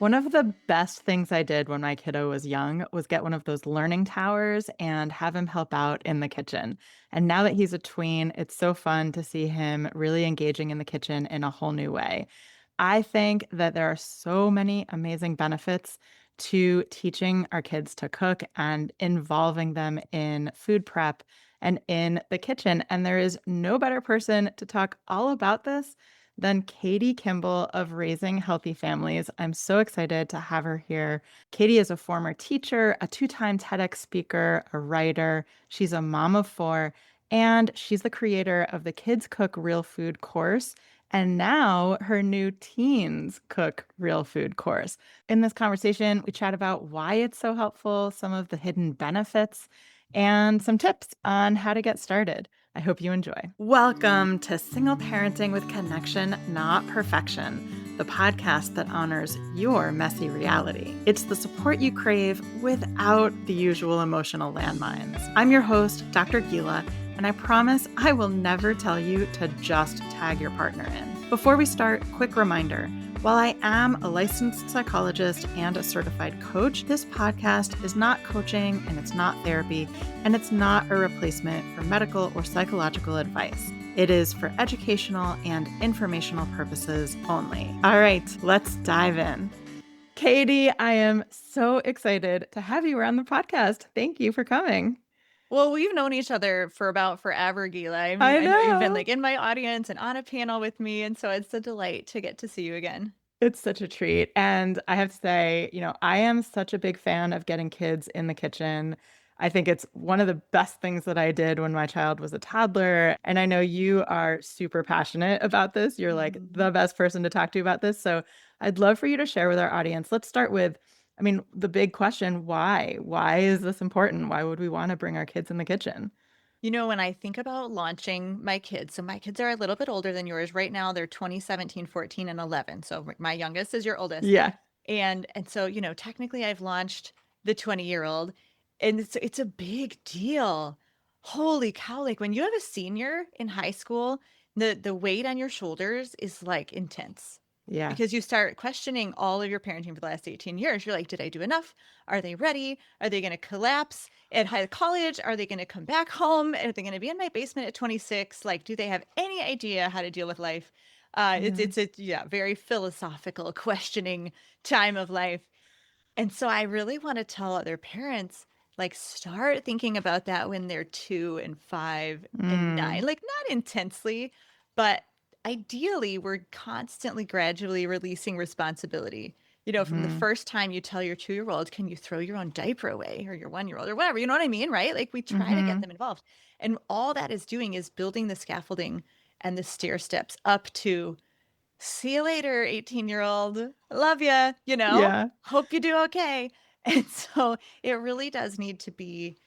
One of the best things I did when my kiddo was young was get one of those learning towers and have him help out in the kitchen. And now that he's a tween, it's so fun to see him really engaging in the kitchen in a whole new way. I think that there are so many amazing benefits to teaching our kids to cook and involving them in food prep and in the kitchen. And there is no better person to talk all about this than Katie Kimball of Raising Healthy Families. I'm so excited to have her here. Katie is a former teacher, a two-time TEDx speaker, a writer. She's a mom of four, and she's the creator of the Kids Cook Real Food course, and now her new Teens Cook Real Food course. In this conversation, we chat about why it's so helpful, some of the hidden benefits, and some tips on how to get started. I hope you enjoy. Welcome to Single Parenting with Connection, Not Perfection, the podcast that honors your messy reality. It's the support you crave without the usual emotional landmines. I'm your host, Dr. Gila, and I promise I will never tell you to just tag your partner in. Before we start, quick reminder. While I am a licensed psychologist and a certified coach, this podcast is not coaching and it's not therapy, and it's not a replacement for medical or psychological advice. It is for educational and informational purposes only. All right, let's dive in. Katie, I am so excited to have you around the podcast. Thank you for coming. Well, we've known each other for about forever, Gila. I mean, I I know you've been know. in my audience and on a panel with me, and so it's a delight to get to see you again. It's such a treat. And I have to say, I am such a big fan of getting kids in the kitchen. I think it's one of the best things that I did when my child was a toddler. And I know you are super passionate about this. You're like Mhm. the best person to talk to about this. So I'd love for you to share with our audience. Let's start with, the big question, why? Why is this important? Why would we want to bring our kids in the kitchen? When I think about launching my kids, so my kids are a little bit older than yours. Right now, they're 20, 17, 14, and 11. So my youngest is your oldest. Yeah. And so, technically I've launched the 20-year-old, and it's a big deal. Holy cow, like when you have a senior in high school, the weight on your shoulders is like intense Yeah. because you start questioning all of your parenting for the last 18 years. You're like, did I do enough? Are they ready? Are they going to collapse at high college? Are they going to come back home? Are they going to be in my basement at 26? Like, do they have any idea how to deal with life? Yeah. It's yeah, very philosophical questioning time of life. And so I really want to tell other parents, like, start thinking about that when they're 2 and 5 and 9, Mm. like not intensely, but ideally we're constantly gradually releasing responsibility. From the Mhm. first time you tell your 2-year-old, can you throw your own diaper away, or your 1-year-old, or whatever, you know what I mean? Right? Like we try to get Mhm. them involved. And all that is doing is building the scaffolding and the stair steps up to see you later, 18-year-old. Love ya, Yeah. hope you do okay. And so it really does need to be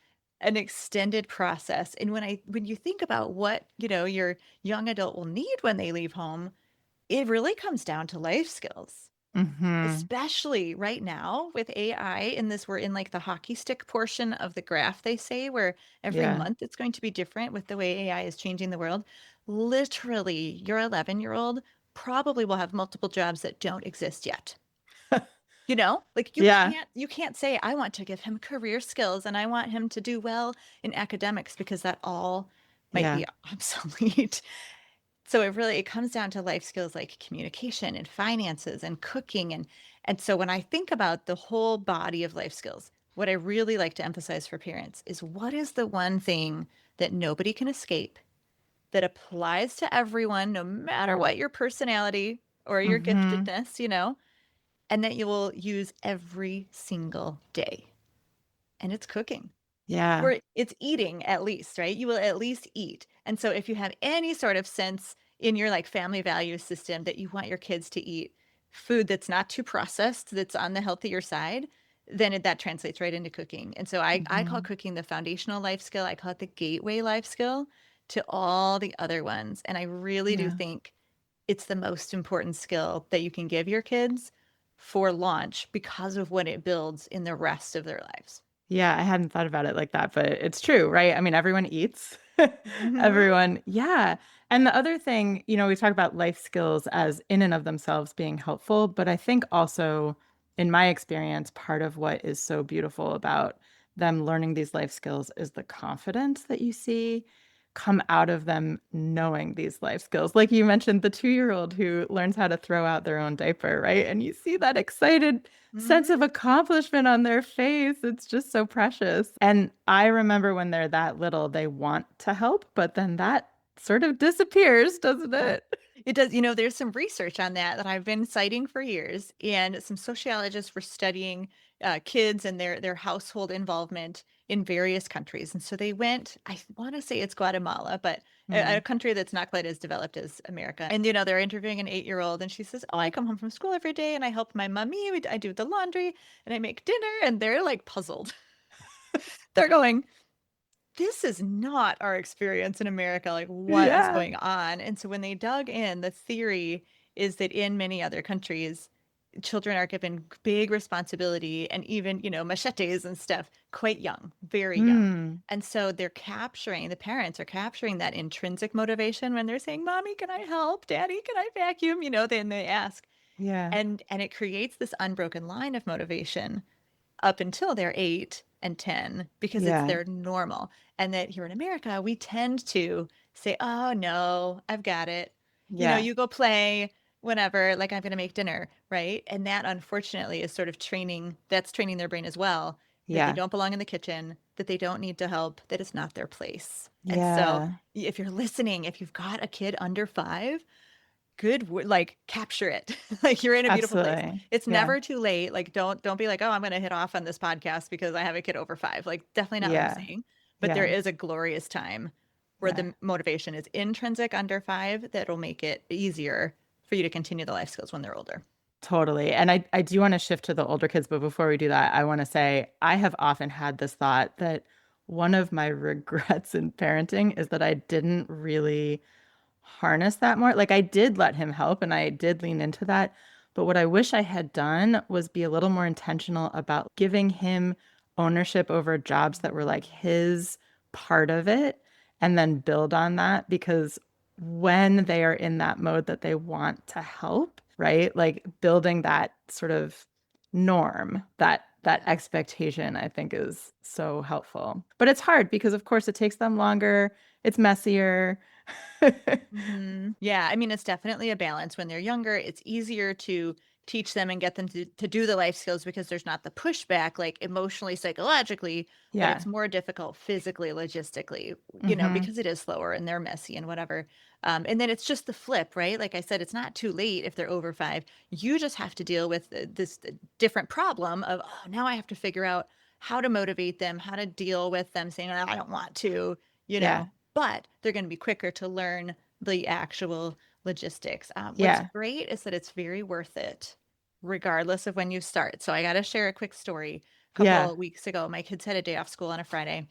an extended process. And when you think about what, your young adult will need when they leave home, it really comes down to life skills. Mhm. Especially right now with AI, in this, we're in like the hockey stick portion of the graph, they say, where every Yeah. month it's going to be different with the way AI is changing the world. Literally, your 11-year-old probably will have multiple jobs that don't exist yet. Like Yeah. you can't say, I want to give him career skills and I want him to do well in academics, because that all might Yeah. be obsolete. So it comes down to life skills like communication and finances and cooking. And so when I think about the whole body of life skills, what I really like to emphasize for parents is, what is the one thing that nobody can escape, that applies to everyone, no matter what your personality or your Mhm. giftedness, and that you will use every single day. And it's cooking. Yeah. Or it's eating, at least, right? You will at least eat. And so if you have any sort of sense in your like family value system that you want your kids to eat food that's not too processed, that's on the healthier side, then that translates right into cooking. And so I call Mhm. cooking the foundational life skill. I call it the gateway life skill to all the other ones. And I really do Yeah. think it's the most important skill that you can give your kids for launch, because of what it builds in the rest of their lives. Yeah, I hadn't thought about it like that, but it's true, right? I mean, everyone eats. Mhm. Everyone, yeah. And the other thing, we talk about life skills as in and of themselves being helpful, but I think also in my experience, part of what is so beautiful about them learning these life skills is the confidence that you see come out of them knowing these life skills. Like you mentioned, the 2-year-old who learns how to throw out their own diaper, right? And you see that excited sense of Mhm. accomplishment on their face. It's just so precious. And I remember when they're that little, they want to help, but then that sort of disappears, doesn't Yeah. it? It does, there's some research on that that I've been citing for years, and some sociologists were studying kids and their household involvement in various countries. And so they went, I want to say it's Guatemala, but a Mm. country that's not quite as developed as America. And they're interviewing an 8-year-old, and she says, "Oh, I come home from school every day, and I help my mommy. I do the laundry, and I make dinner." And they're like puzzled. They're going, this is not our experience in America. Like, what is Yeah. going on? And so when they dug in, the theory is that in many other countries, children are given big responsibility and even, machetes and stuff quite young, very young. Mm. And so the parents are capturing that intrinsic motivation when they're saying, "Mommy, can I help? Daddy, can I vacuum?" Then they ask. Yeah. And it creates this unbroken line of motivation up until they're 8 and 10 because it's Yeah. their normal. And that here in America, we tend to say, "Oh, no, I've got it. Yeah. You go play whenever, like I'm going to make dinner," right? And that unfortunately is sort of training their brain as well, that they Yeah. don't belong in the kitchen, that they don't need to help, that it's not their place. And so Yeah. if you're listening, if you've got a kid under 5, like capture it. Like you're in a beautiful place. Absolutely. It's Yeah. never too late. Like don't be like, "Oh, I'm going to hit off on this podcast because I have a kid over 5." Like definitely not what I'm Yeah. saying. But there Yeah. is a glorious time where Yeah. the motivation is intrinsic under 5 that'll make it easier for you to continue the life skills when they're older. Totally. And I do want to shift to the older kids, but before we do that, I want to say I have often had this thought that one of my regrets in parenting is that I didn't really harness that more. Like I did let him help and I did lean into that. But what I wish I had done was be a little more intentional about giving him ownership over jobs that were like his part of it and then build on that because when they are in that mode that they want to help, right? Like building that sort of norm, that Yeah. expectation, I think is so helpful. But it's hard because of course it takes them longer, it's messier. Yeah, I mean, it's definitely a balance. When they're younger, it's easier to teach them and get them to do the life skills because there's not the pushback, like emotionally, psychologically, but it's Yeah. more difficult physically, logistically, Hmm. because it is slower and they're messy and whatever. And then it's just the flip, right? Like I said, it's not too late if they're over 5. You just have to deal with this different problem of, oh, now I have to figure out how to motivate them, how to deal with them saying, "I don't want to," you Yeah. know, but they're going to be quicker to learn the actual logistics. What's Yeah. great is that it's very worth it, regardless of when you start. So I got to share a quick story. A couple Yeah. of weeks ago, my kids had a day off school on a Friday,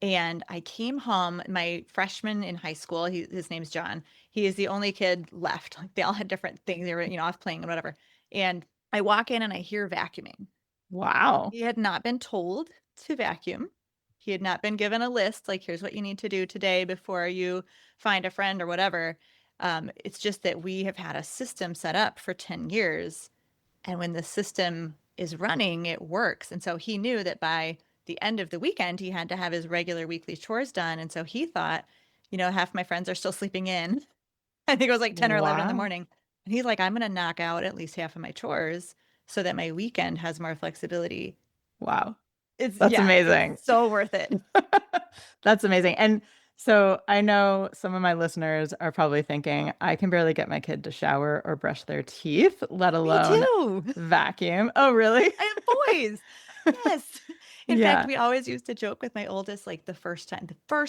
and I came home. My freshman in high school, his name's John. He is the only kid left. Like they all had different things. They were, off playing and whatever. And I walk in and I hear vacuuming. Wow. He had not been told to vacuum. He had not been given a list, like, "Here's what you need to do today before you find a friend," or whatever. It's just that we have had a system set up for 10 years. And when the system is running, it works. And so he knew that by the end of the weekend, he had to have his regular weekly chores done. And so he thought, half my friends are still sleeping in. I think it was like 10 or 11 in the Wow. morning. And he's like, "I'm going to knock out at least half of my chores so that my weekend has more flexibility." Wow. That's Yeah, it's amazing. so worth it. That's amazing. And so I know some of my listeners are probably thinking, I can barely get my kid to shower or brush their teeth, let Me alone too. vacuum. Oh, really? I have boys. Yes. In fact, Yeah. we always used to joke with my oldest, like the first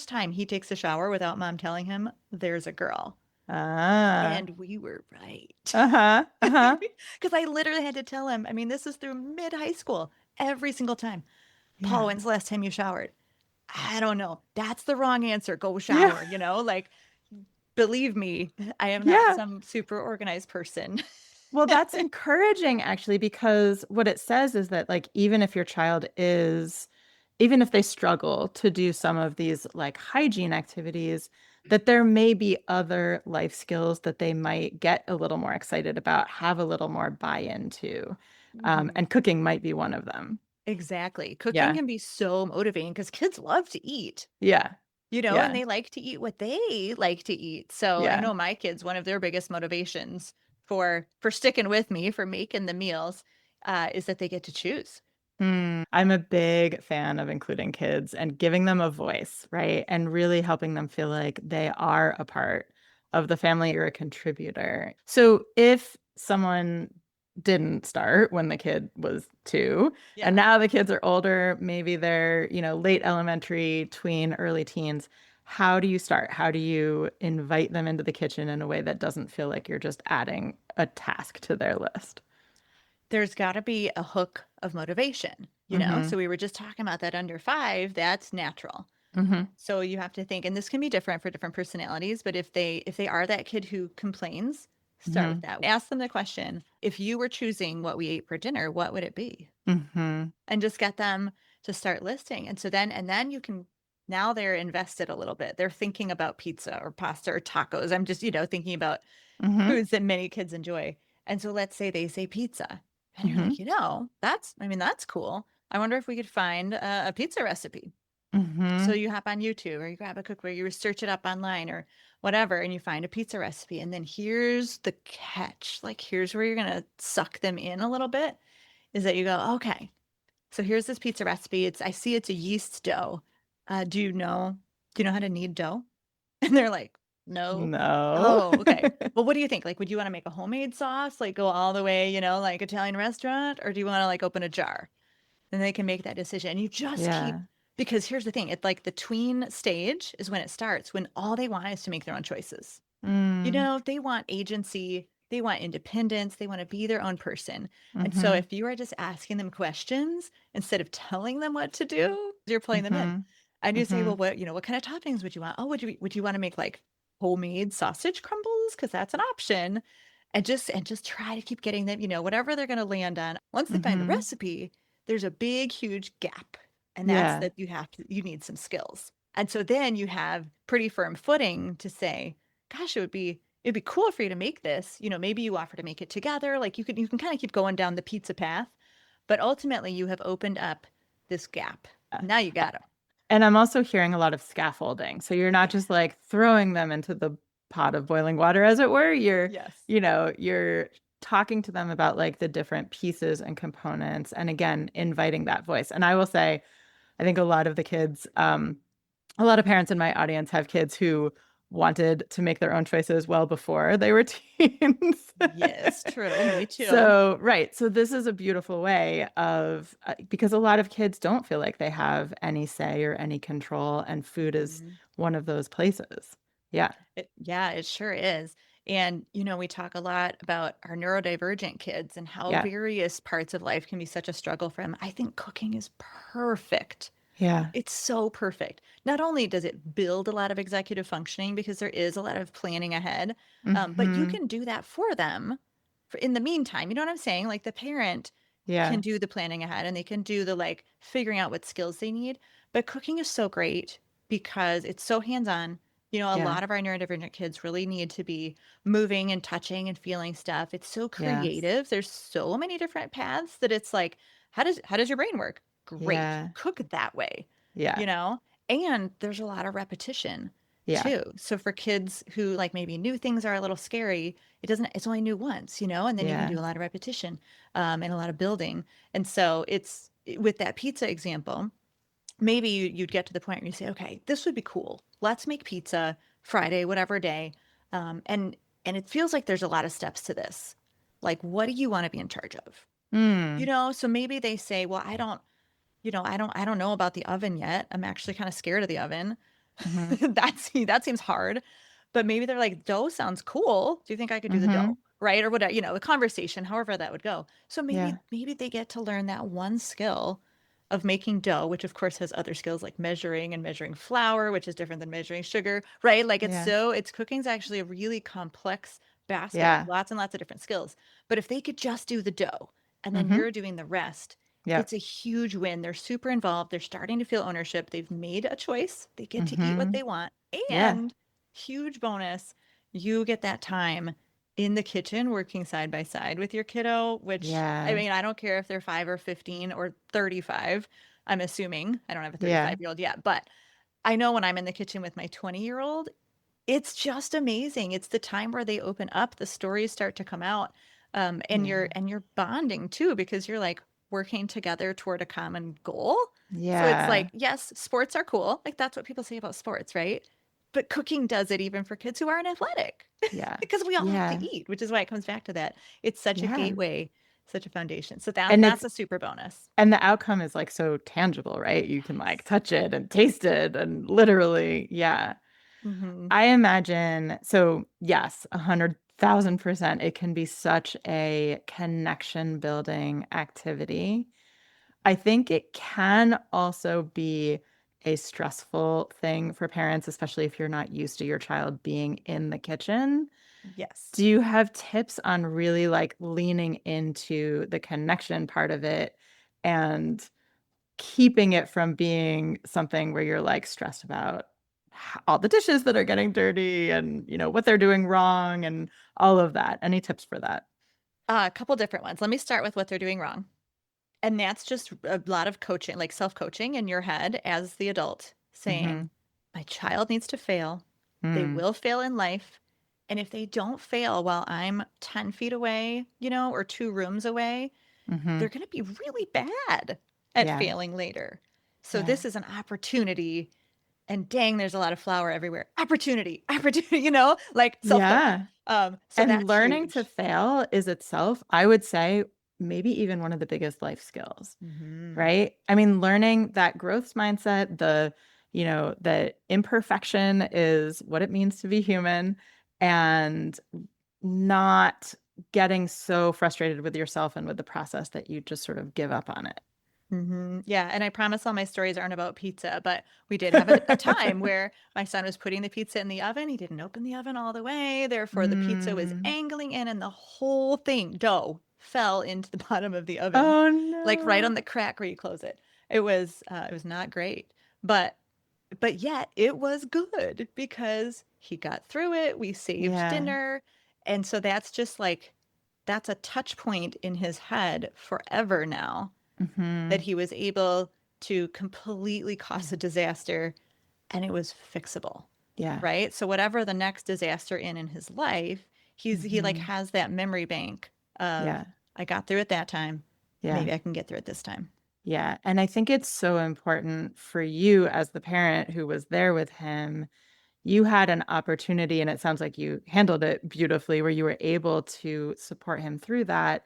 time he takes a shower without mom telling him, there's a girl. Ah. And we were right. Uh-huh. Uh-huh. Because I literally had to tell him, I mean, this is through mid high school every single time. "Paul, Yeah. when's the last time you showered?" "I don't know." "That's the wrong answer. Go Yeah. shower." Like, believe me, I am not Yeah. some super organized person. Well, that's encouraging actually, because what it says is that like even if your child is even if they struggle to do some of these like hygiene activities, that there may be other life skills that they might get a little more excited about, have a little more buy-in to. Mhm. And cooking might be one of them. Exactly. Cooking Yeah. can be so motivating because kids love to eat, Yeah. and Yeah. they like to eat what they like to eat. So I Yeah. know my kids, one of their biggest motivations for sticking with me, for making the meals, is that they get to choose. I'm a big fan of including kids and giving them a voice, right? And really helping them feel like they are a part of the family or a contributor. So if someone didn't start when the kid was 2 and Yeah. now the kids are older, maybe they're, late elementary, tween, early teens, how do you start? How do you invite them into the kitchen in a way that doesn't feel like you're just adding a task to their list? There's got to be a hook of motivation, Mhm. So we were just talking about that under 5, that's natural. Mhm. So you have to think, and this can be different for different personalities, but if they are that kid who complains, start with Mhm. that. Ask them the question, if you were choosing what we ate for dinner, what would it be? Mhm. And just get them to start listing. And then you can, now they're invested a little bit. They're thinking about pizza or pasta or tacos. I'm just, thinking about Mhm. foods that many kids enjoy. And so let's say they say pizza. And you're Mhm. like, that's cool. I wonder if we could find a pizza recipe. So Mhm. you hop on YouTube or you grab a cookbook, you search it up online or whatever, and you find a pizza recipe. And then here's the catch. Like, here's where you're going to suck them in a little bit, is that you go, okay, so here's this pizza recipe. I see it's a yeast dough. Do you know how to knead dough? And they're like, no. No. Oh, okay. Well, what do you think? Like, would you want to make a homemade sauce, like go all the way, like Italian restaurant, or do you want to like open a jar? Then they can make that decision. And you just keep, Yeah. because here's the thing, it's like the tween stage is when it starts, when all they want is to make their own choices. Mm. They want agency, they want independence, they want to be their own person. And so Mhm. if you are just asking them questions instead of telling them what to do, you're pulling them in. Mhm. And you say, well, Mhm. what kind of toppings would you want? Oh, would you want to make like homemade sausage crumbles? Because that's an option. And just try to keep getting them, whatever they're going to land on. Once they find the Mhm. recipe, there's a big, huge gap. And that's Yeah. that you need some skills. And so then you have pretty firm footing to say, gosh, it'd be cool for you to make this. Maybe you offer to make it together. Like you can kind of keep going down the pizza path, but ultimately you have opened up this gap. Yeah. Now you got them. And I'm also hearing a lot of scaffolding. So you're not Yeah. just like throwing them into the pot of boiling water, as it were. Yes. You're talking to them about like the different pieces and components, and again, inviting that voice. And I will say, I think a lot of the kids, a lot of parents in my audience have kids who wanted to make their own choices well before they were teens. Yes, true. Me too. So, right. So, this is a beautiful way of, because a lot of kids don't feel like they have any say or any control, and food is Mhm. one of those places. Yeah. Yeah, it sure is. And, we talk a lot about our neurodivergent kids and how Yeah. various parts of life can be such a struggle for them. I think cooking is perfect. Yeah. It's so perfect. Not only does it build a lot of executive functioning because there is a lot of planning ahead, but you Hmm. can do that for them in the meantime. You know what I'm saying? Like the parent can Yeah. do the planning ahead and they can do the like figuring out what skills they need. But cooking is so great because it's so hands-on. A Yeah. lot of our neurodivergent kids really need to be moving and touching and feeling stuff. It's so Yes. creative. There's so many different paths that it's like, how does your brain work? Great. Yeah. Cook it that way, Yeah. you know? And there's a lot of repetition Yeah. too. So for kids who like maybe new things are a little scary, it's only new once, and then you can Yeah. do a lot of repetition and a lot of building. And so with that pizza example, maybe you'd get to the point where you say, okay, this would be cool. Let's make pizza Friday, whatever day. And it feels like there's a lot of steps to this. Like, what do you want to be in charge of? Mm. So maybe they say, well, I don't know about the oven yet. I'm actually kind of scared of the oven. Hmm. That seems hard. But maybe they're like, dough sounds cool. Do you think I could do the Hmm. dough? Right? Or whatever, a conversation, however that would go. So maybe Yeah. maybe they get to learn that one skill of making dough, which of course has other skills like measuring and measuring flour, which is different than measuring sugar, right? Like Yeah. it's cooking's actually a really complex basket with Yeah. lots and lots of different skills. But if they could just do the dough and then Hmm. you're doing the rest, Yeah. it's a huge win. They're super involved. They're starting to feel ownership. They've made a choice. They get to eat what Hmm. they want. Yeah. And huge bonus, you get that time in the kitchen working side by side with your kiddo, which I Yeah. mean, I don't care if they're 5 or 15 or 35. I'm assuming I don't have a Yeah. 35-year-old yet, but I know when I'm in the kitchen with my 20-year-old, it's just amazing. It's the time where they open up, the stories start to come out, and Yeah. you're bonding too because you're like working together toward a common goal. So it's Yeah. like, yes, sports are cool. Like that's what people say about sports, right? But cooking does it even for kids who aren't athletic Yeah. because we all have to Yeah. eat, which is why it comes back to that. It's such a Yeah. gateway, such a foundation. So And that's it's a super bonus. and the outcome is like so tangible, right? You can like Yes. touch it and taste it and literally, yeah. Hmm. I imagine, so yes, 100,000%. It can be such a connection building activity. I think it can also be a stressful thing for parents, especially if you're not used to your child being in the kitchen. Yes. Do you have tips on really like leaning into the connection part of it and keeping it from being something where you're like stressed about all the dishes that are getting dirty and what they're doing wrong and all of that? Any tips for that? A couple different ones. Let me start with what they're doing wrong. And that's just a lot of coaching, like self-coaching in your head as the adult, saying, Mm-hmm. my child needs to fail. They Mm, will fail in life. And if they don't fail while I'm 10 feet away, or 2 rooms away, mm-hmm. they're going to be really bad at Yeah. failing later. So Yeah. this is an opportunity. And dang, there's a lot of flour everywhere. Opportunity, opportunity, like self-coaching. Yeah. So And that's learning to huge. fail is itself, I would say, maybe even one of the biggest life skills, Hmm. right? I mean, learning that growth mindset, that imperfection is what it means to be human and not getting so frustrated with yourself and with the process that you just sort of give up on Yeah, and I promise all my stories aren't about pizza, but we did have a time it. where my son was putting the pizza in the oven. He didn't open the oven all the way, therefore the pizza was Mm. angling in, and the whole thing, dough, fell into the bottom of the oven, Oh like right on the no. crack where you close it. It was not great, but yet it was good because he got through it. We saved Yeah. dinner, and so that's just like that's a touch point in his head forever now that Hmm. he was able to completely cause a disaster and it was fixable, Yeah. right? So whatever the next disaster in his life, he like Hmm. has that memory bank of Yeah. I got through it that time, Yeah. maybe I can get through it this time. Yeah. And I think it's so important for you as the parent who was there with him. You had an opportunity, and it sounds like you handled it beautifully, where you were able to support him through that.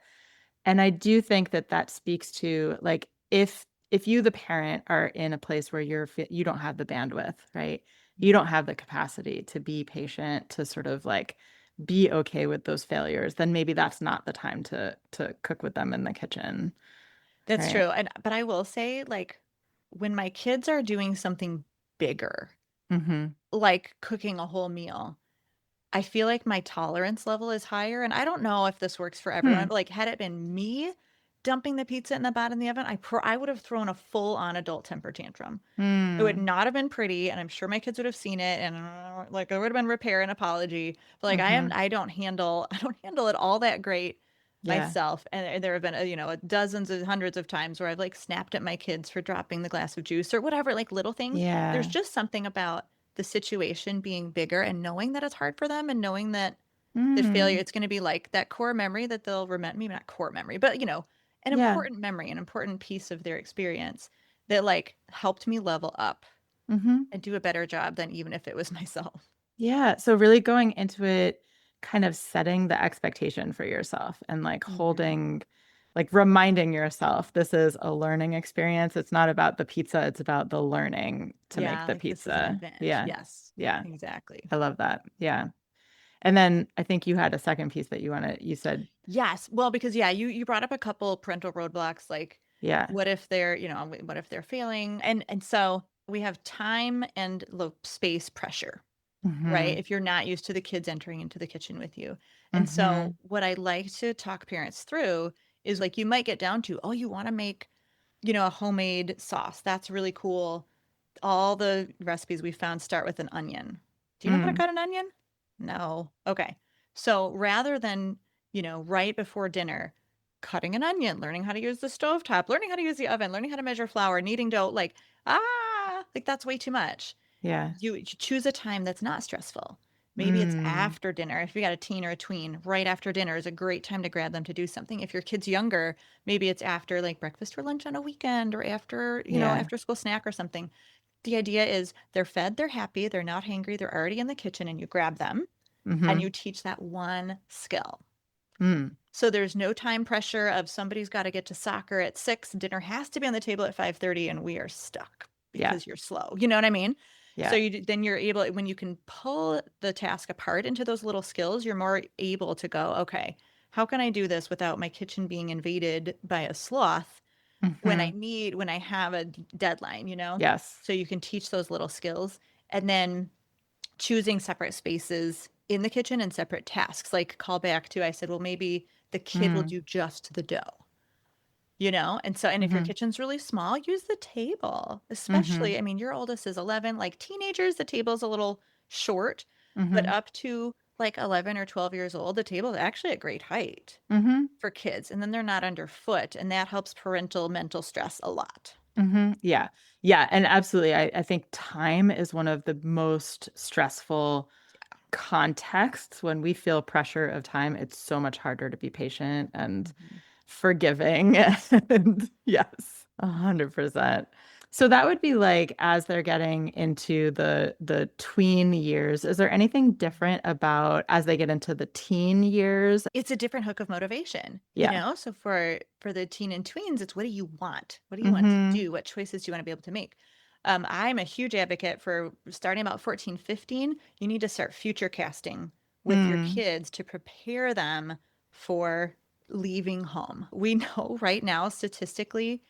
And I do think that that speaks to like if you the parent are in a place where you don't have the bandwidth, right? You don't have the capacity to be patient, to sort of like be okay with those failures, then maybe that's not the time to cook with them in the kitchen, That's right? true. And but I will say like when my kids are doing something bigger, Mm-hmm. like cooking a whole meal, I feel like my tolerance level is higher, and I don't know if this works for everyone, Hmm. but like had it been me dumping the pizza in the bottom of the oven, I would have thrown a full-on adult temper tantrum. It would Hmm. not have been pretty, and I'm sure my kids would have seen it, and like it would have been repair and apology. But like Mm-hmm. I don't handle I don't handle it all that great Yeah. myself, and there have been dozens of hundreds of times where I've like snapped at my kids for dropping the glass of juice or whatever, like little things. There's Yeah. just something about the situation being bigger and knowing that it's hard for them and knowing that the failure Mm. it's going to be like that core memory that they'll remember, maybe not core memory, but an Yeah. important memory, an important piece of their experience that like helped me level up Mm-hmm. and do a better job than even if it was myself. Yeah. So really going into it, kind of setting the expectation for yourself and like Hmm. holding, like reminding yourself this is a learning experience. It's not about the pizza, it's about the learning to make Yeah, the like this is an pizza. advantage. Yeah. Yes, Yeah. exactly. I love that. Yeah. And then I think you had a second piece that you said, Yes. Well, because yeah, you brought up a couple parental roadblocks like yeah. what if they're failing? And so we have time and space pressure, right? Mm-hmm. If you're not used to the kids entering into the kitchen with you. And Mm-hmm. so what I like to talk parents through is like you might get down to, oh, you want to make, a homemade sauce. That's really cool. All the recipes we found start with an onion. Do you know how to Mm. cut an onion? No. Okay. So rather than, right before dinner, cutting an onion, learning how to use the stovetop, learning how to use the oven, learning how to measure flour, kneading dough, like that's way too much. Yeah. You choose a time that's not stressful. Maybe it's Mm. after dinner. If you got a teen or a tween, right after dinner is a great time to grab them to do something. If your kid's younger, maybe it's after like breakfast or lunch on a weekend or after, Yeah. after school snack or something. The idea is they're fed, they're happy, they're not hangry, they're already in the kitchen, and you grab them and you Mhm. teach that one skill. Mm. So there's no time pressure of somebody's got to get to soccer at 6, dinner has to be on the table at 5:30, and we are stuck Yeah. because you're slow. You know what I mean? So Yeah. then you're able, when you can pull the task apart into those little skills, you're more able to go, okay, how can I do this without my kitchen being invaded by a sloth Mhm. when I have a deadline, you know? Yes. So you can teach those little skills. And then choosing separate spaces in the kitchen and separate tasks. Like call back to, I said, well, maybe the kid will Mm. do just the dough, you know? And so, and if your Mhm. kitchen's really small, use the table, Mhm. especially, I mean, your oldest is 11, like teenagers, the table's a little short, but Mhm. up to like 11 or 12 years old, the table is actually a great height Mhm. for kids. And then they're not underfoot, and that helps parental mental stress a lot. Mhm. Yeah. Yeah, and absolutely, I think time is one of the most stressful contexts. When we feel pressure of time, it's so much harder to be patient and Mhm. forgiving. And yes, 100%. So that would be like as they're getting into the tween years, is there anything different about as they get into the teen years? It's a different hook of motivation, you Yeah. know? So for the teen and tweens, it's what do you want? What do you want to Mhm. do? What choices do you want to be able to make? I'm a huge advocate for starting about 14, 15. You need to start future casting with your Mm. kids to prepare them for leaving home. We know right now, statistically,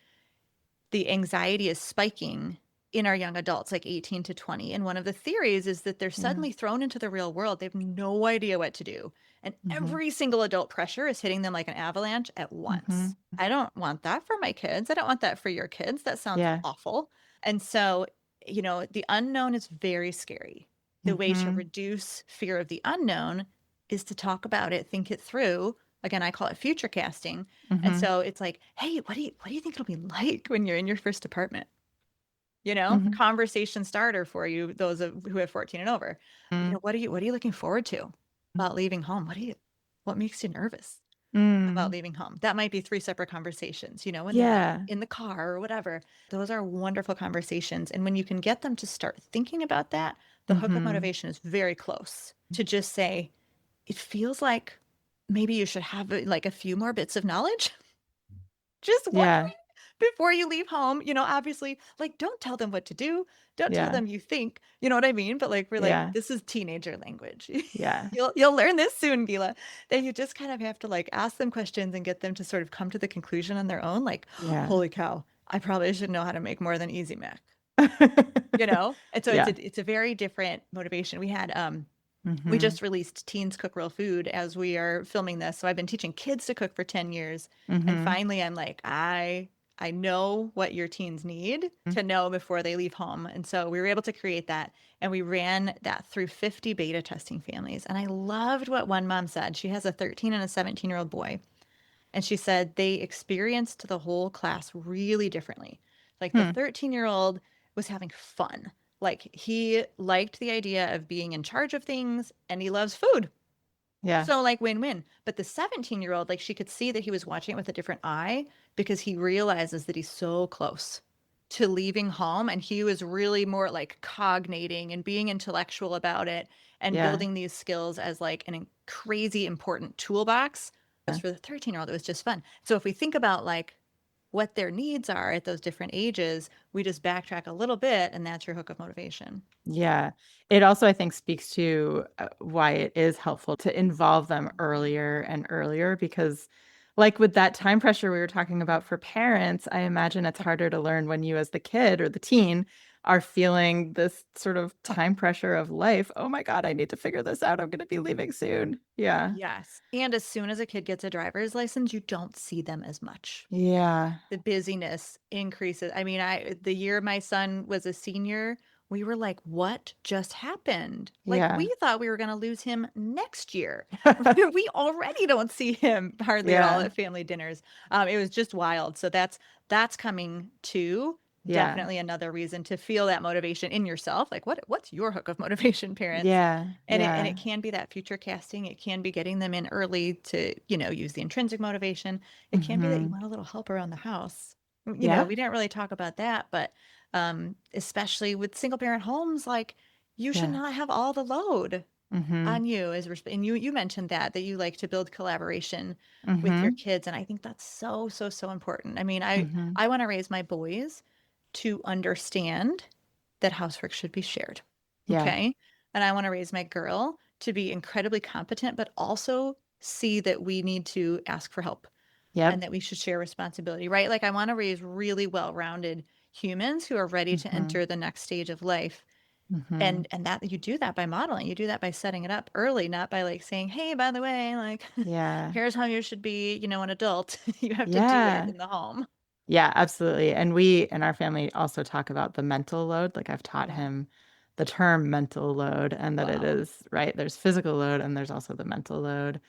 the anxiety is spiking in our young adults, like 18 to 20. And one of the theories is that they're Yeah. suddenly thrown into the real world. They have no idea what to do. And Mhm. every single adult pressure is hitting them like an avalanche at Mhm. once. I don't want that for my kids. I don't want that for your kids. That sounds Yeah. awful. And so, the unknown is very scary. The way to Mhm. reduce fear of the unknown is to talk about it, think it through. Again, I call it future casting. And Mhm. so it's like, hey, what do you think it'll be like when you're in your first apartment? Mhm. Conversation starter for you, those who have 14 and over. Mm. What are you looking forward to about leaving home? What makes you nervous about Mm. leaving home? That might be three separate conversations, when they're Yeah. in the car or whatever. Those are wonderful conversations. And when you can get them to start thinking about that, the hook of Mhm. motivation is very close to just say, it feels like maybe you should have like a few more bits of knowledge. Just Yeah. wondering before you leave home, obviously, like, don't tell them what to do. Don't tell Yeah. them you think, you know what I mean? But like, we're like, Yeah. this is teenager language. Yeah. You'll learn this soon, Gila. That you just kind of have to like ask them questions and get them to sort of come to the conclusion on their own. Like, Yeah. holy cow, I probably should know how to make more than Easy Mac. And so Yeah. it's a very different motivation. We Mhm. just released Teens Cook Real Food as we are filming this. So I've been teaching kids to cook for 10 years. And Mhm. finally I'm like, I know what your teens need to know before they leave home. And so we were able to create that, and we ran that through 50 beta testing families. And I loved what one mom said. She has a 13 and a 17-year-old boy. And she said they experienced the whole class really differently. Like the Hmm. 13-year-old was having fun. Like he liked the idea of being in charge of things, and he loves food. Yeah. So like win-win. But the 17-year-old, like she could see that he was watching it with a different eye because he realizes that he's so close to leaving home, and he was really more like cognating and being intellectual about it and Yeah. building these skills as like crazy important toolbox. As Yeah. for the 13-year-old, it was just fun. So if we think about like what their needs are at those different ages, we just backtrack a little bit, and that's your hook of motivation. Yeah. It also, I think, speaks to why it is helpful to involve them earlier and earlier because, like with that time pressure we were talking about for parents, I imagine it's harder to learn when you, as the kid or the teen, are feeling this sort of time pressure of life. Oh my God, I need to figure this out. I'm going to be leaving soon. Yeah. Yes. And as soon as a kid gets a driver's license, you don't see them as much. Yeah. The busyness increases. I mean, the year my son was a senior, we were like, "What just happened?" Like, Yeah. we thought we were gonna lose him next year. We already don't see him hardly at all Yeah. at family dinners. It was just wild. So that's coming too. Yeah. Definitely another reason to feel that motivation in yourself. Like, what's your hook of motivation, parents? Yeah. And it Yeah. can be that future casting. It can be getting them in early to, use the intrinsic motivation. It can be that you Mhm. want a little help around the house. Yeah. We didn't really talk about that, but especially with single parent homes, like you should Yeah. not have all the load Mhm. on you and you mentioned that you like to build collaboration with your Mhm. kids, and I think that's so so so important. I mean, I Mhm. I want to raise my boys to understand that housework should be shared. Yeah. Okay? And I want to raise my girl to be incredibly competent but also see that we need to ask for help and Yep. that we should share responsibility, right? Like I want to raise really well-rounded humans who are ready to Mhm. enter the next stage of life. Mhm. And that you do that by modeling. You do that by setting it up early, not by like saying, "Hey, by the way, like Yeah. here's how you should be, an adult." You have to do it Yeah. in the home. Yeah, absolutely, and we in our family also talk about the mental load, like, I've taught Yeah. him the term mental load and that it Wow. is right, there's physical load and there's also the mental load.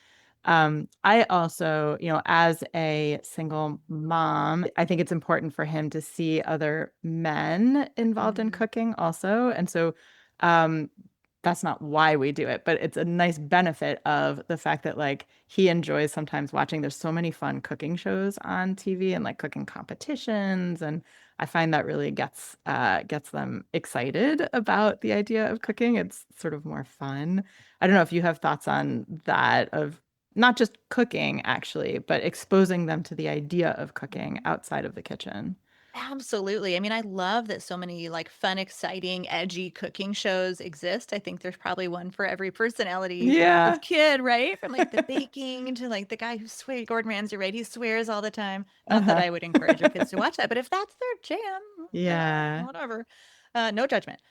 I also, as a single mom, I think it's important for him to see other men involved in Mhm. cooking also. And so, um, that's not why we do it, but it's a nice benefit of the fact that like he enjoys sometimes watching. There's so many fun cooking shows on TV and like cooking competitions, and I find that really gets them excited about the idea of cooking. It's sort of more fun. I don't know if you have thoughts on that of not just cooking, actually, but exposing them to the idea of cooking Mhm. outside of the kitchen. Absolutely. I mean, I love that so many like fun, exciting, edgy cooking shows exist. I think there's probably one for every personality Yeah. of kid, right? From like the baking to like the guy who swears, Gordon Ramsay, right? He swears all the time. Not that Uh-huh. I would encourage your kids to watch that, but if that's their jam, Yeah. whatever. No judgment.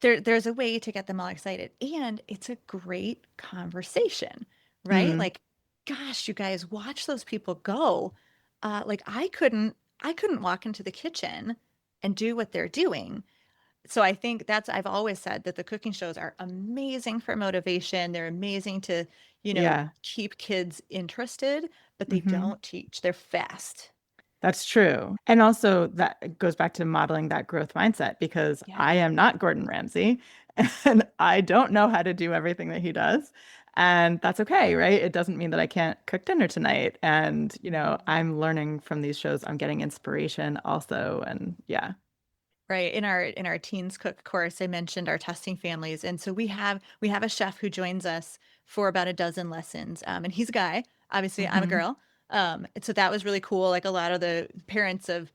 There's a way to get them all excited. And it's a great conversation, right? Mm. Like, gosh, you guys, watch those people go. Like I couldn't walk into the kitchen and do what they're doing. So I think I've always said that the cooking shows are amazing for motivation. They're amazing to, Yeah. keep kids interested, but they Hmm. don't teach. They're fast. That's true. And also that goes back to modeling that growth mindset because Yeah. I am not Gordon Ramsay and I don't know how to do everything that he does. And that's okay, right? It doesn't mean that I can't cook dinner tonight. And, Mhm. I'm learning from these shows. I'm getting inspiration also. And yeah. Right. In our teens cook course, I mentioned our testing families. And so we have a chef who joins us for about a dozen lessons. And he's a guy. Obviously, I'm a Hmm. girl. And so that was really cool. Like a lot of the parents of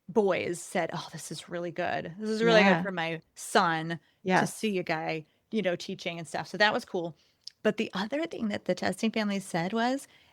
boys said, "Oh, this is really good. This is really good Yeah. for my son to Yes. see a guy, teaching and stuff." So that was cool. But the other thing that the testing families said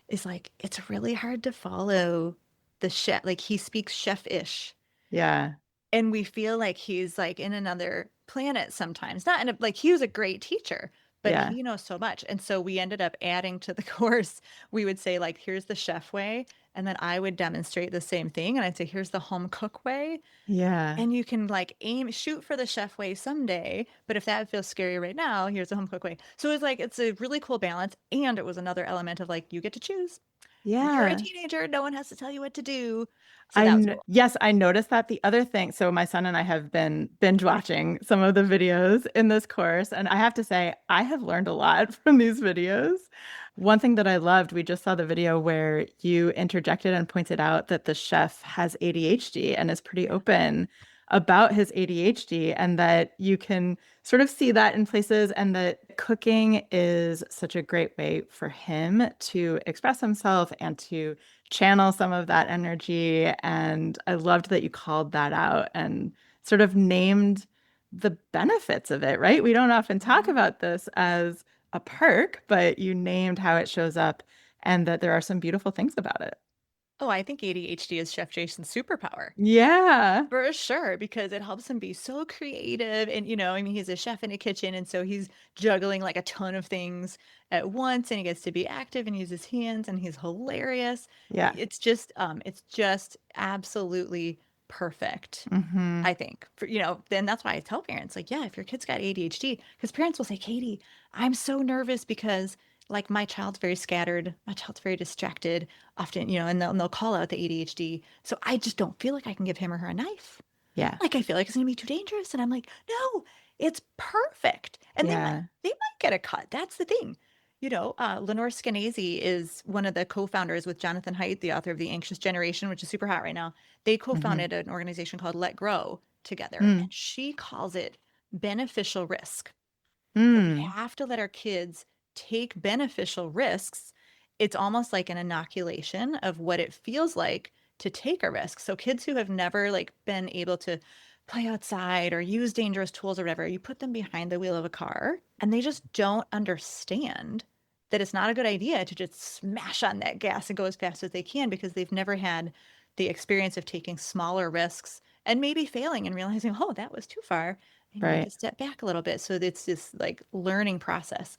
is like, it's really hard to follow the chef. Like he speaks chef-ish. Yeah. And we feel like he's like in another planet sometimes. Not in a, like he was a great teacher, but Yeah. he knows so much. And so we ended up adding to the course. We would say like, here's the chef way. And then I would demonstrate the same thing. And I'd say, here's the home cook way. Yeah. And you can like shoot for the chef way someday. But if that feels scary right now, here's the home cook way. So it's like, it's a really cool balance. And it was another element of like, you get to choose. You're a Yeah. teenager. No one has to tell you what to do. So I that was kn cool. yes, I noticed that. The other thing, so my son and I have been binge watching some of the videos in this course, and I have to say I have learned a lot from these videos. One thing that I loved, we just saw the video where you interjected and pointed out that the chef has ADHD and is pretty Yeah. open about his ADHD, and that you can sort of see that in places, and that cooking is such a great way for him to express himself and to channel some of that energy. And I loved that you called that out and sort of named the benefits of it, right? We don't often talk Mhm. about this as a perk, but you named how it shows up and that there are some beautiful things about it. Oh, I think ADHD is Chef Jason's superpower. Yeah. For sure, because it helps him be so creative. And, I mean, he's a chef in a kitchen. And so he's juggling like a ton of things at once and he gets to be active and use his hands and he's hilarious. Yeah. It's just absolutely perfect. Mhm. I think, then that's why I tell parents, like, yeah, if your kid's got ADHD, because parents will say, Katie, I'm so nervous because like my child's very scattered, my child's very distracted often, and they'll call out the ADHD. So I just don't feel like I can give him or her a knife. Yeah. Like I feel like it's gonna be too dangerous. And I'm like, no, it's perfect. And Yeah. they might get a cut. That's the thing. Lenore Skenazy is one of the co-founders with Jonathan Haidt, the author of The Anxious Generation, which is super hot right now. They Mhm. co-founded an organization called Let Grow together, Mm. and she calls it beneficial risk. Like we Mm. have to let our kids take beneficial risks. It's almost like an inoculation of what it feels like to take a risk. So kids who have never like been able to play outside or use dangerous tools or whatever, you put them behind the wheel of a car and they just don't understand that it's not a good idea to just smash on that gas and go as fast as they can because they've never had the experience of taking smaller risks and maybe failing and realizing, oh, that was too far. Maybe I need Right. to step back a little bit. So it's this like learning process.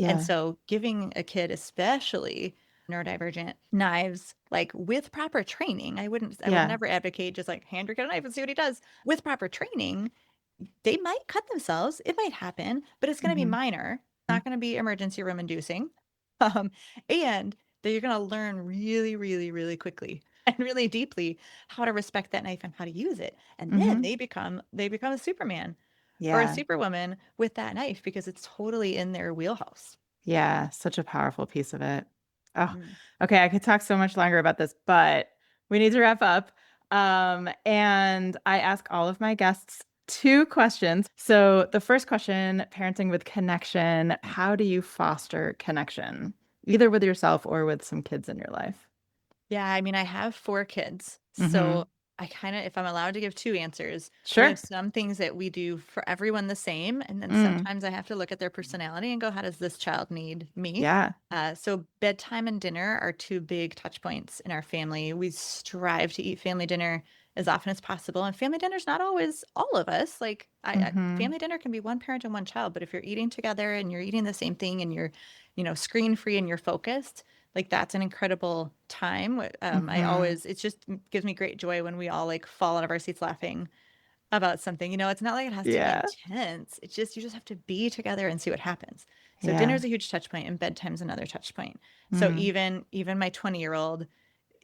And Yeah. so giving a kid, especially neurodivergent, knives, like with proper training, I would Yeah. never advocate just like hand your kid a knife and see what he does. With proper training, they might cut themselves. It might happen, but it's going to be Mhm. minor, not going to be emergency room inducing. Um, and that you're going to learn really, really, really quickly and really deeply how to respect that knife and how to use it. And then Mhm. they become a Superman or a Yeah. superwoman with that knife because it's totally in their wheelhouse. Yeah, such a powerful piece of it. Oh, Mm. okay. I could talk so much longer about this, but we need to wrap up. And I ask all of my guests two questions. So the first question, parenting with connection, how do you foster connection, either with yourself or with some kids in your life? Yeah, I mean, I have 4 kids, Mm-hmm. so I kinda if I'm allowed to give 2 answers, we have Sure. some things that we do for everyone the same, and then Mm. sometimes I have to look at their personality and go, "How does this child need me?" Yeah. So bedtime and dinner are 2 big touch points in our family. We strive to eat family dinner as often as possible, and family dinner's not always all of us, like, Mm-hmm. family dinner can be 1 parent and 1 child, but if you're eating together and you're eating the same thing and you're, screen free and you're focused, like that's an incredible time. I Mm-hmm. always, it just gives me great joy when we all like fall out of our seats laughing about something. It's not like it has to be Yeah. intense. It's just, you just have to be together and see what happens. So Yeah. dinner's a huge touch point and bedtime's another touch point. So Mm. even my 20-year-old,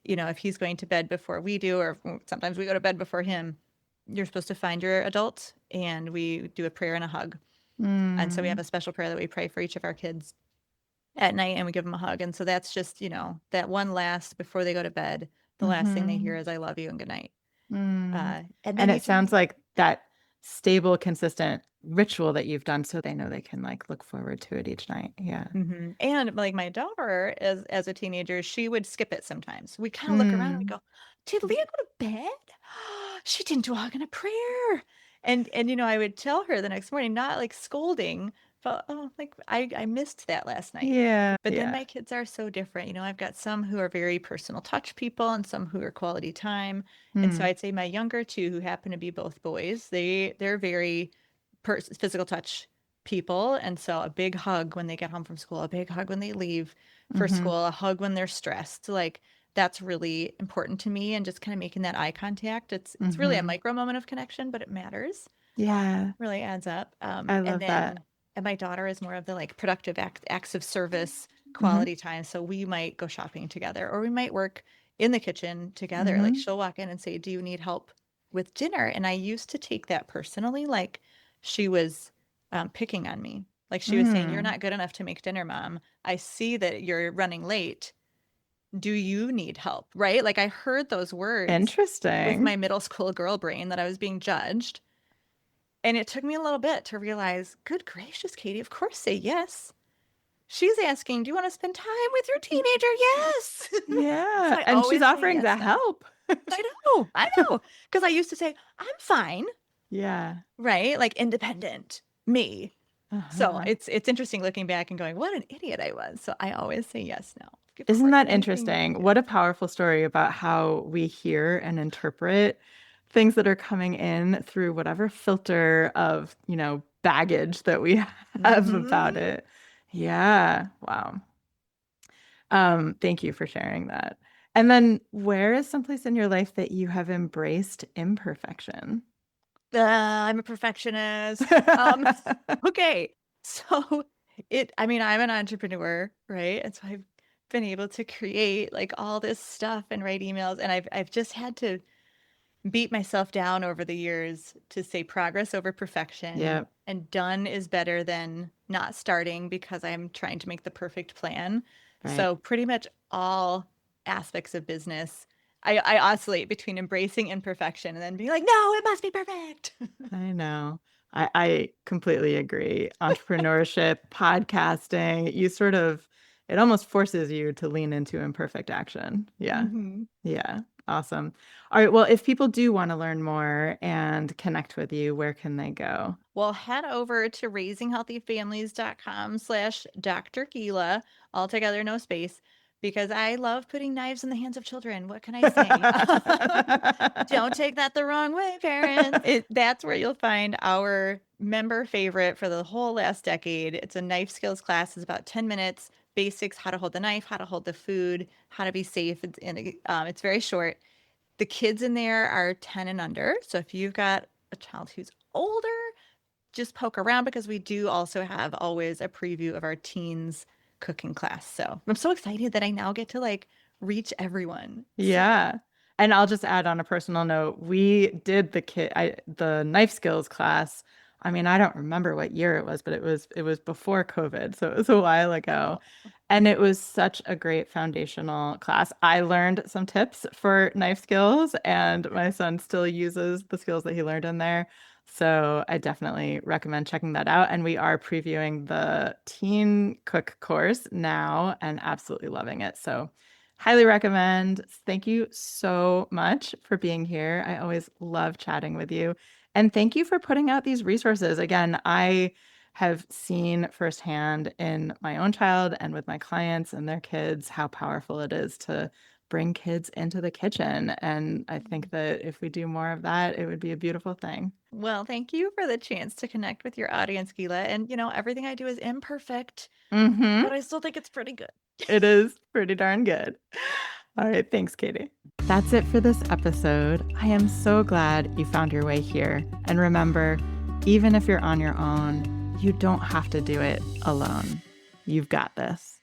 if he's going to bed before we do, or sometimes we go to bed before him, you're supposed to find your adult and we do a prayer and a hug. And so we have Mm. a special prayer that we pray for each of our kids at night and we give them a hug. And so that's just, that one last before they go to bed, the last thing they hear Mm-hmm. is I love you and good night. Mm. And then And you it can sounds like that stable, consistent ritual that you've done so they know they can like look forward to it each night. Yeah. And like my daughter as a teenager, she would skip it sometimes. We kind of look around and we Mm. go, "Did Leah go to bed? She didn't do a hug and a prayer." And I would tell her the next morning, not like scolding, but oh, like I missed that last night. Yeah. But then Yeah. my kids are so different. I've got some who are very personal touch people and some who are quality time. And so Mm. I'd say my younger two, who happen to be both boys, they're very physical touch people. And so a big hug when they get home from school, a big hug when they leave for Mm-hmm. school, a hug when they're stressed. Like that's really important to me. And just kind of making that eye contact. It's really a Mm-hmm. micro moment of connection, but it matters. Yeah. Really adds up. I And love that. then and my daughter is more of the like productive acts of service Mm-hmm. quality time. So we might go shopping together or we might work in the kitchen together. Like Mm-hmm. she'll walk in and say, "Do you need help with dinner?" And I used to take that personally, like she was picking on me. Like she was saying, "You're Mm. not good enough to make dinner, mom. I see that you're running late. Do you need help?" Right? Like I heard those words with Interesting. my middle school girl brain that I was being judged. And it took me a little bit to realize, good gracious, Katie, of course say yes. She's asking, do you want to spend time with your teenager? Yes. So Yeah. I And she's always say offering yes to now. help. I know. Because I used to say, I'm fine, Yeah. right? Like independent, me. So Uh-huh. it's interesting looking back and going, what an idiot I was. So I always say yes now. Of Isn't course, that anything you interesting? need. What a powerful story about how we hear and interpret things that are coming in through whatever filter of, baggage that we have about Hmm. it. Yeah. Wow. Thank you for sharing that. And then where is someplace in your life that you have embraced imperfection? I'm a perfectionist. Okay. So I mean, I'm an entrepreneur, right? And so I've been able to create like all this stuff and write emails, and I've just had to beat myself down over the years to say progress over perfection, Yeah, and done is better than not starting because I'm trying to make the perfect plan. right. So pretty much all aspects of business, I oscillate between embracing imperfection and then being like, no, it must be perfect. I know. I completely agree. Entrepreneurship, podcasting, it almost forces you to lean into imperfect action. Yeah. hmm Yeah. Awesome. All right. Well, if people do want to learn more and connect with you, where can they go? Well, head over to raisinghealthyfamilies.com/Dr. Gila, all together, no space, because I love putting knives in the hands of children. What can I say? Don't take that the wrong way, parents. That's where you'll find our member favorite for the whole last decade. It's a knife skills class. It's about 10 minutes, basics, how to hold the knife, how to hold the food, how to be safe. It's very short. The kids in there are 10 and under. So if you've got a child who's older, just poke around because we do also have always a preview of our teens cooking class. So I'm so excited that I now get to like reach everyone. So Yeah. And I'll just add on a personal note, we did the knife skills class. I mean, I don't remember what year it was, but it was before COVID, so it was a while ago. oh, And it was such a great foundational class. I learned some tips for knife skills, and my son still uses the skills that he learned in there. So I definitely recommend checking that out. And we are previewing the teen cook course now and absolutely loving it. So highly recommend. Thank you so much for being here. I always love chatting with you. And thank you for putting out these resources. Again, I have seen firsthand in my own child and with my clients and their kids how powerful it is to bring kids into the kitchen. And I think that if we do more of that, it would be a beautiful thing. well, thank you for the chance to connect with your audience, Gila. And everything I do is imperfect, Mm-hmm. but I still think it's pretty good. It is pretty darn good. All right. Thanks, Katie. That's it for this episode. I am so glad you found your way here. And remember, even if you're on your own, you don't have to do it alone. You've got this.